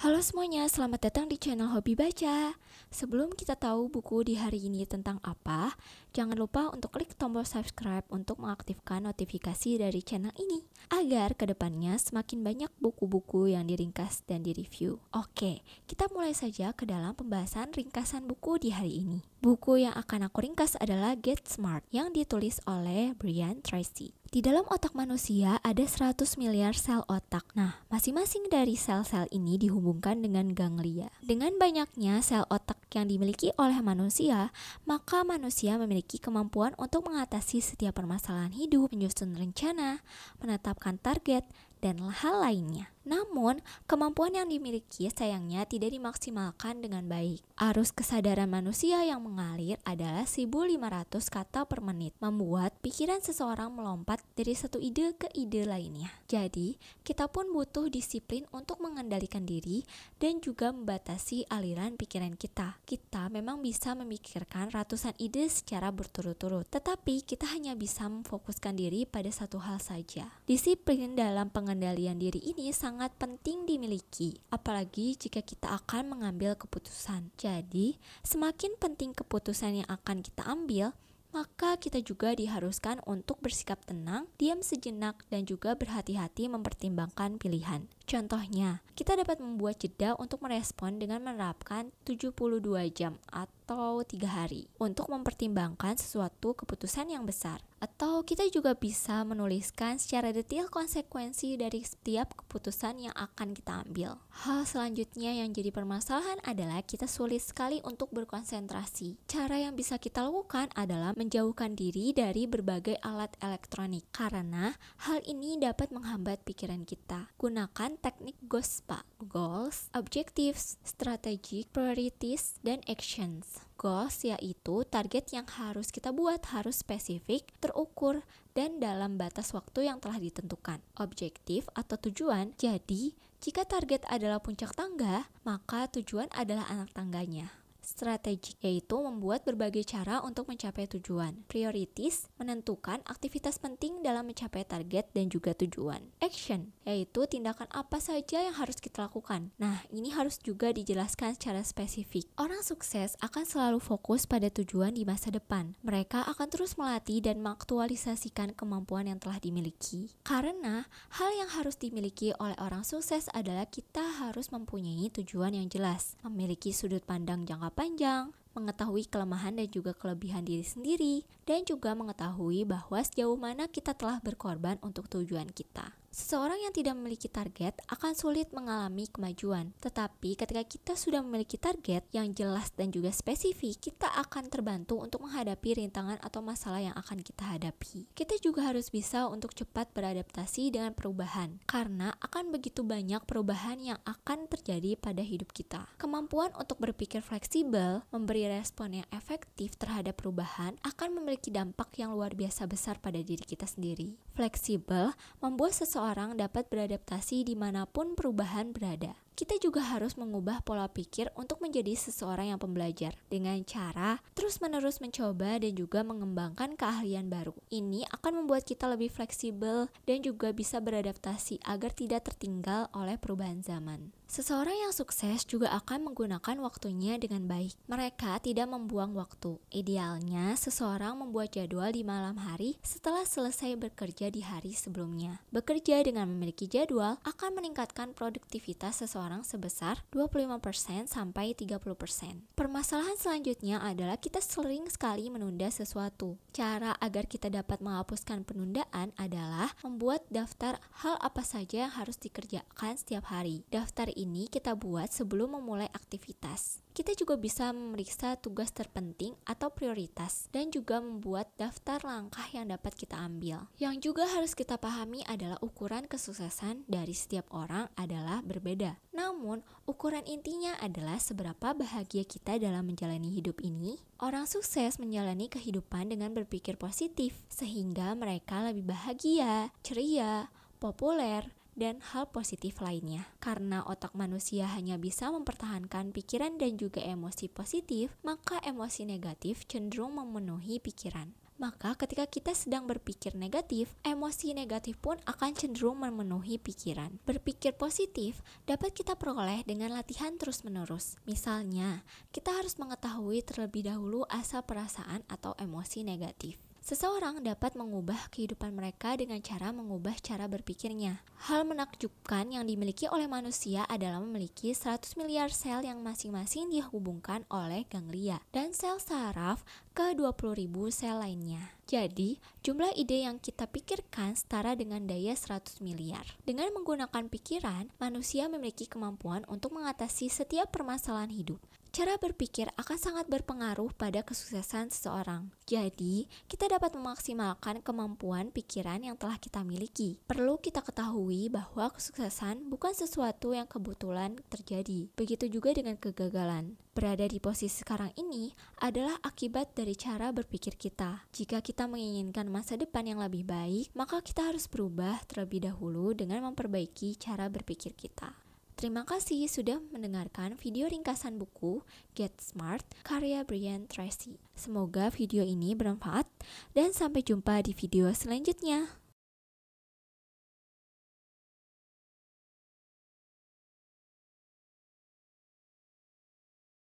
Halo semuanya, selamat datang di channel Hobi Baca. Sebelum kita tahu buku di hari ini tentang apa, jangan lupa untuk klik tombol subscribe untuk mengaktifkan notifikasi dari channel ini, agar kedepannya semakin banyak buku-buku yang diringkas dan direview. Oke, kita mulai saja ke dalam pembahasan ringkasan buku di hari ini. Buku yang akan aku ringkas adalah Get Smart, yang ditulis oleh Brian Tracy. Di dalam otak manusia ada 100 miliar sel otak. Nah, masing-masing dari sel-sel ini dihubungkan dengan ganglia. Dengan banyaknya sel otak yang dimiliki oleh manusia, maka manusia memiliki kemampuan untuk mengatasi setiap permasalahan hidup, menyusun rencana, menetapkan target, dan hal lainnya. Namun, kemampuan yang dimiliki sayangnya tidak dimaksimalkan dengan baik. Arus kesadaran manusia yang mengalir adalah 1.500 kata per menit, membuat pikiran seseorang melompat dari satu ide ke ide lainnya. Jadi, kita pun butuh disiplin untuk mengendalikan diri dan juga membatasi aliran pikiran kita. Kita memang bisa memikirkan ratusan ide secara berturut-turut, tetapi kita hanya bisa memfokuskan diri pada satu hal saja. Disiplin dalam pengendalian diri ini sangat penting dimiliki, apalagi jika kita akan mengambil keputusan. Jadi, semakin penting keputusan yang akan kita ambil, maka kita juga diharuskan untuk bersikap tenang, diam sejenak, dan juga berhati-hati mempertimbangkan pilihan. Contohnya, kita dapat membuat jeda untuk merespon dengan menerapkan 72 jam atau 3 hari untuk mempertimbangkan sesuatu keputusan yang besar. Atau kita juga bisa menuliskan secara detail konsekuensi dari setiap keputusan yang akan kita ambil. Hal selanjutnya yang jadi permasalahan adalah kita sulit sekali untuk berkonsentrasi. Cara yang bisa kita lakukan adalah menjauhkan diri dari berbagai alat elektronik, karena hal ini dapat menghambat pikiran kita. Gunakan teknik GOSPA: Goals, Objectives, Strategic, Priorities, dan Actions. Goals yaitu target yang harus kita buat harus spesifik, terukur, dan dalam batas waktu yang telah ditentukan. Objektif atau tujuan, jadi jika target adalah puncak tangga, maka tujuan adalah anak tangganya. Strategik yaitu membuat berbagai cara untuk mencapai tujuan. Priorities menentukan aktivitas penting dalam mencapai target dan juga tujuan. Action yaitu tindakan apa saja yang harus kita lakukan. Nah, ini harus juga dijelaskan secara spesifik. Orang sukses akan selalu fokus pada tujuan di masa depan. Mereka akan terus melatih dan mengaktualisasikan kemampuan yang telah dimiliki. Karena hal yang harus dimiliki oleh orang sukses adalah kita harus mempunyai tujuan yang jelas, memiliki sudut pandang jangka panjang, mengetahui kelemahan dan juga kelebihan diri sendiri, dan juga mengetahui bahwa sejauh mana kita telah berkorban untuk tujuan kita. Seseorang yang tidak memiliki target akan sulit mengalami kemajuan, tetapi ketika kita sudah memiliki target yang jelas dan juga spesifik, kita akan terbantu untuk menghadapi rintangan atau masalah yang akan kita hadapi. Kita juga harus bisa untuk cepat beradaptasi dengan perubahan, karena akan begitu banyak perubahan yang akan terjadi pada hidup kita. Kemampuan untuk berpikir fleksibel, memberi respon yang efektif terhadap perubahan akan memiliki dampak yang luar biasa besar pada diri kita sendiri. Fleksibel membuat seseorang dapat beradaptasi dimanapun perubahan berada. Kita juga harus mengubah pola pikir untuk menjadi seseorang yang pembelajar dengan cara terus-menerus mencoba dan juga mengembangkan keahlian baru. Ini akan membuat kita lebih fleksibel dan juga bisa beradaptasi agar tidak tertinggal oleh perubahan zaman. Seseorang yang sukses juga akan menggunakan waktunya dengan baik. Mereka tidak membuang waktu. Idealnya, seseorang membuat jadwal di malam hari setelah selesai bekerja di hari sebelumnya. Bekerja dengan memiliki jadwal akan meningkatkan produktivitas seseorang sebesar 25% sampai 30%. Permasalahan selanjutnya adalah kita sering sekali menunda sesuatu. Cara agar kita dapat menghapuskan penundaan adalah membuat daftar hal apa saja yang harus dikerjakan setiap hari. Daftar ini kita buat sebelum memulai aktivitas. Kita juga bisa memeriksa tugas terpenting atau prioritas dan juga membuat daftar langkah yang dapat kita ambil. Yang juga harus kita pahami adalah ukuran kesuksesan dari setiap orang adalah berbeda. Namun, ukuran intinya adalah seberapa bahagia kita dalam menjalani hidup ini. Orang sukses menjalani kehidupan dengan berpikir positif, sehingga mereka lebih bahagia, ceria, populer, dan hal positif lainnya. Karena otak manusia hanya bisa mempertahankan pikiran dan juga emosi positif, maka emosi negatif cenderung memenuhi pikiran. Maka ketika kita sedang berpikir negatif, emosi negatif pun akan cenderung memenuhi pikiran. Berpikir positif dapat kita peroleh dengan latihan terus-menerus. Misalnya, kita harus mengetahui terlebih dahulu asa perasaan atau emosi negatif. Seseorang dapat mengubah kehidupan mereka dengan cara mengubah cara berpikirnya. Hal menakjubkan yang dimiliki oleh manusia adalah memiliki 100 miliar sel yang masing-masing dihubungkan oleh ganglia dan sel saraf ke 20.000 sel lainnya. Jadi, jumlah ide yang kita pikirkan setara dengan daya 100 miliar. Dengan menggunakan pikiran, manusia memiliki kemampuan untuk mengatasi setiap permasalahan hidup. Cara berpikir akan sangat berpengaruh pada kesuksesan seseorang. Jadi, kita dapat memaksimalkan kemampuan pikiran yang telah kita miliki. Perlu kita ketahui bahwa kesuksesan bukan sesuatu yang kebetulan terjadi. Begitu juga dengan kegagalan. Berada di posisi sekarang ini adalah akibat dari cara berpikir kita. Jika kita menginginkan masa depan yang lebih baik, maka kita harus berubah terlebih dahulu dengan memperbaiki cara berpikir kita. Terima kasih sudah mendengarkan video ringkasan buku Get Smart karya Brian Tracy. Semoga video ini bermanfaat dan sampai jumpa di video selanjutnya.